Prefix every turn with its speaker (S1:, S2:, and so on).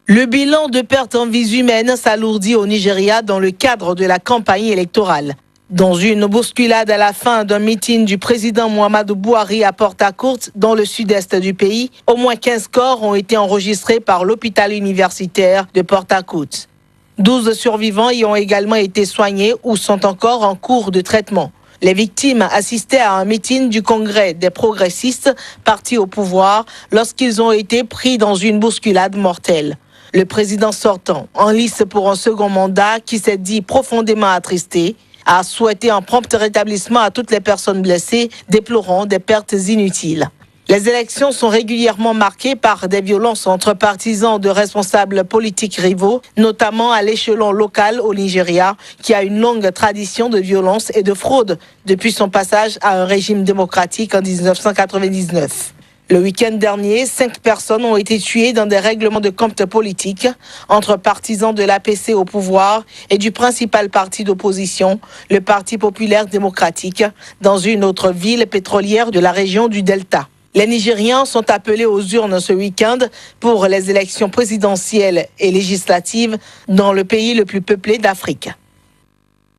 S1: Le bilan de pertes en vies humaines s'alourdit au Nigeria dans le cadre de la campagne électorale. Dans une bousculade à la fin d'un meeting du président Muhammadu Buhari à Port-Harcourt, dans le sud-est du pays, au moins 15 corps ont été enregistrés par l'hôpital universitaire de Port-Harcourt. 12 survivants y ont également été soignés ou sont encore en cours de traitement. Les victimes assistaient à un meeting du Congrès des progressistes partis au pouvoir lorsqu'ils ont été pris dans une bousculade mortelle. Le président sortant, en lice pour un second mandat qui s'est dit profondément attristé, a souhaité un prompt rétablissement à toutes les personnes blessées, déplorant des pertes inutiles. Les élections sont régulièrement marquées par des violences entre partisans de responsables politiques rivaux, notamment à l'échelon local au Nigeria, qui a une longue tradition de violence et de fraude depuis son passage à un régime démocratique en 1999. Le week-end dernier, 5 personnes ont été tuées dans des règlements de compte politiques entre partisans de l'APC au pouvoir et du principal parti d'opposition, le Parti populaire démocratique, dans une autre ville pétrolière de la région du Delta. Les Nigérians sont appelés aux urnes ce week-end pour les élections présidentielles et législatives dans le pays le plus peuplé d'Afrique.